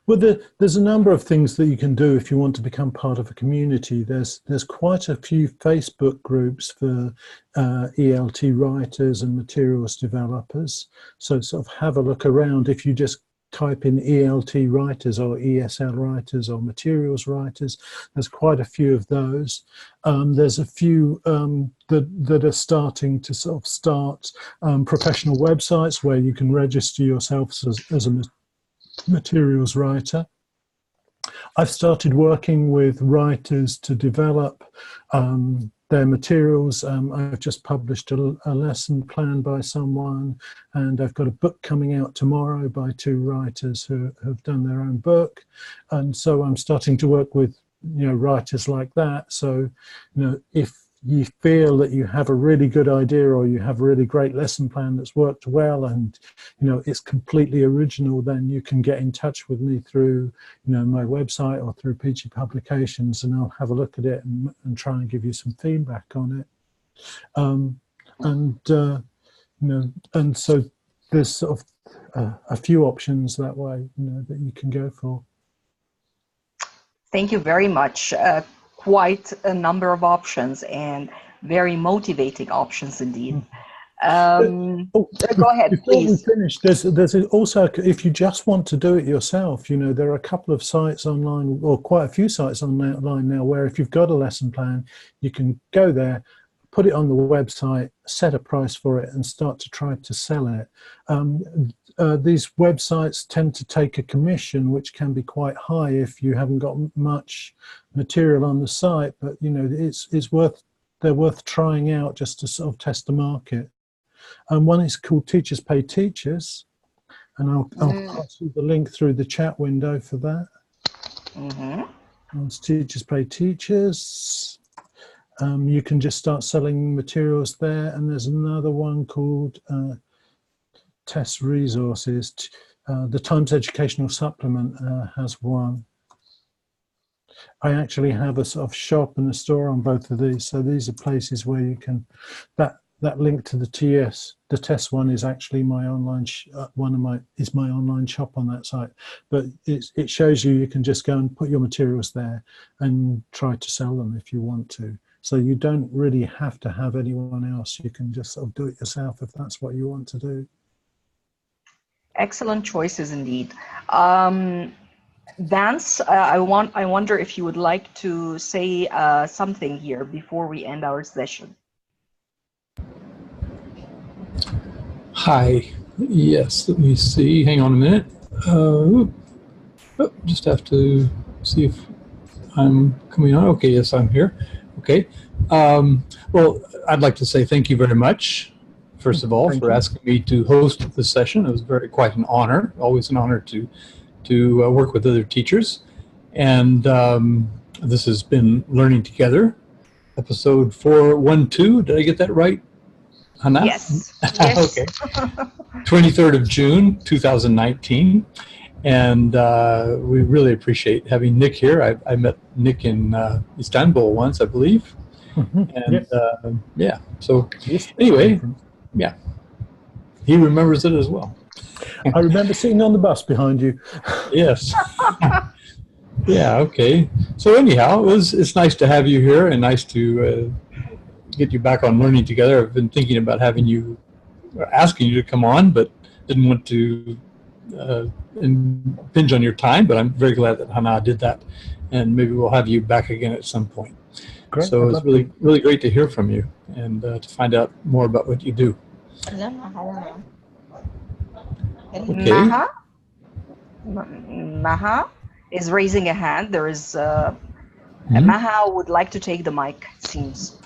Well, there's a number of things that you can do if you want to become part of a community. There's quite a few Facebook groups for ELT writers and materials developers. So sort of have a look around. If you just type in ELT writers or ESL writers or materials writers, there's quite a few of those. There's a few that are starting to sort of start professional websites where you can register yourself as a materials writer. I've started working with writers to develop their materials. I've just published a lesson plan by someone, and I've got a book coming out tomorrow by 2 writers who have done their own book. And so I'm starting to work with writers like that. So if you feel that you have a really good idea or you have a really great lesson plan that's worked well and it's completely original, then you can get in touch with me through my website or through Peachey Publications, and I'll have a look at it and try and give you some feedback on it. And so there's sort of a few options that way that you can go for. Thank you very much. Quite a number of options and very motivating options indeed. Go ahead, please. Before we finish, there's also, if you just want to do it yourself, there are a couple of sites online, or quite a few sites online now, where if you've got a lesson plan, you can go there, put it on the website, set a price for it, and start to try to sell it. These websites tend to take a commission, which can be quite high if you haven't got much material on the site, but they're worth trying out just to sort of test the market. One is called Teachers Pay Teachers, and I'll pass you the link through the chat window for that. It's Teachers Pay Teachers. You can just start selling materials there, and there's another one called Test Resources. The Times Educational Supplement has one. I actually have a sort of shop and a store on both of these, so these are places where you can. That link to the TESS one is actually my online my online shop on that site. But it shows you can just go and put your materials there and try to sell them if you want to. So you don't really have to have anyone else. You can just sort of do it yourself if that's what you want to do. Excellent choices indeed. Vance, I wonder if you would like to say something here before we end our session. Hi. Yes, let me see. Hang on a minute. Just have to see if I'm coming on. Okay, yes, I'm here. Okay. Well, I'd like to say thank you very much, first of all, for asking me to host this session. It was quite an honor. Always an honor to work with other teachers. And this has been Learning Together, episode 412. Did I get that right, Hanaa? Yes. Yes. Okay. 23rd of June, 2019. And we really appreciate having Nik here. I met Nik in Istanbul once, I believe. And yeah, so anyway, yeah, he remembers it as well. I remember sitting on the bus behind you. Yes. Yeah, okay. So anyhow, it's nice to have you here and nice to get you back on Learning Together. I've been thinking about having you, or asking you to come on, but didn't want to impinge on your time, but I'm very glad that Hanaa did that, and maybe we'll have you back again at some point. Great. So it's really great to hear from you and to find out more about what you do. Okay. Maha is raising a hand. There is Maha would like to take the mic, it seems.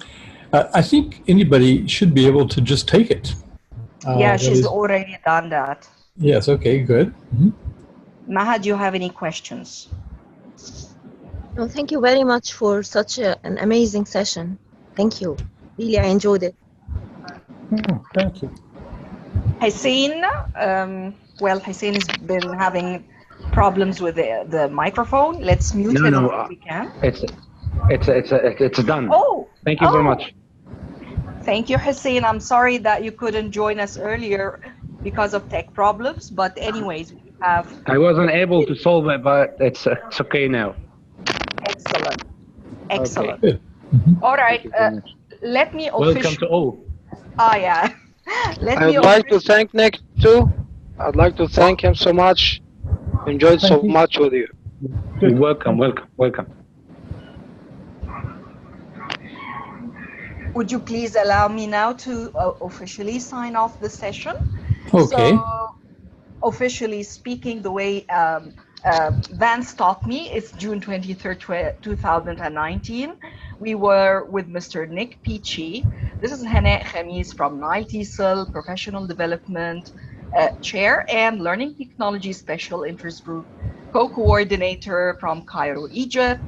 I think anybody should be able to just take it. Yeah, she's already done that. Yes, okay, good. Maha, do you have any questions? No, thank you very much for such an amazing session. Thank you. Really, I enjoyed it. Thank you. Hussein, well, Hussein has been having problems with the microphone. Let's mute him if we can. It's done. Oh, thank you very much. Thank you, Hussein. I'm sorry that you couldn't join us earlier because of tech problems, but anyways, we have. I wasn't able to solve it, but it's okay now. Excellent. Excellent. Okay. All right. Let me officially. Welcome to all. Yeah. I'd like to thank Nik too. I'd like to thank him so much. Enjoyed so much with you. You're welcome, welcome. Would you please allow me now to officially sign off the session? Okay. So, officially speaking, the way Vance taught me, it's June 23rd, 2019. We were with Mr. Nik Peachey. This is Hanaa Khamis from NileTESOL Professional Development Chair and Learning Technology Special Interest Group Co-Coordinator from Cairo, Egypt.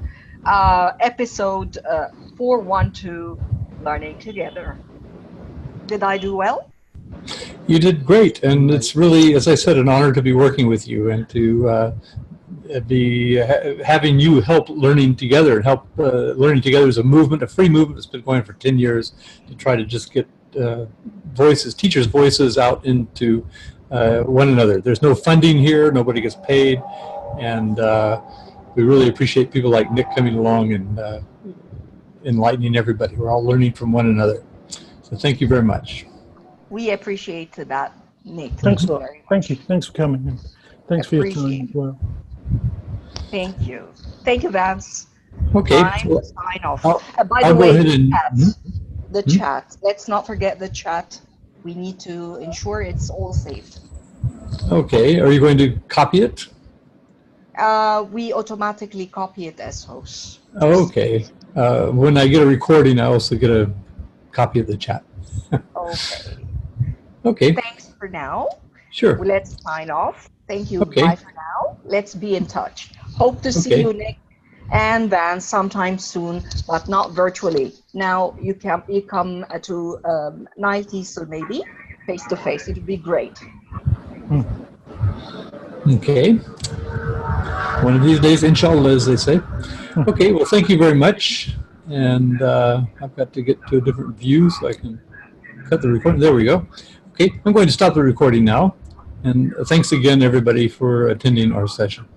Episode 412, Learning Together. Did I do well? You did great, and it's really, as I said, an honor to be working with you and to be having you help Learning Together and help Learning Together is a movement, a free movement that's been going for 10 years to try to just get teachers' voices out into one another. There's no funding here, nobody gets paid, and we really appreciate people like Nik coming along and enlightening everybody. We're all learning from one another. So thank you very much. We appreciate that, Nik. Thanks a lot. Thank you. Thanks for coming in. Thanks for your time as well. Thank you. Thank you, Vance. Okay. Time to sign off. By I'll the way, go ahead and, the chat. Let's not forget the chat. We need to ensure it's all saved. Okay. Are you going to copy it? We automatically copy it as hosts. Oh, okay. When I get a recording, I also get a copy of the chat. Okay. Okay. Thanks for now. Sure. Let's sign off. Thank you. Okay. Bye for now. Let's be in touch. Hope to see you, Nik and Vance, sometime soon, but not virtually. Now you come to NileTESOL maybe face to face. It would be great. Okay. One of these days, inshallah, as they say. Okay. Well, thank you very much. And I've got to get to a different view so I can cut the recording. There we go. Okay. I'm going to stop the recording now. And thanks again, everybody, for attending our session.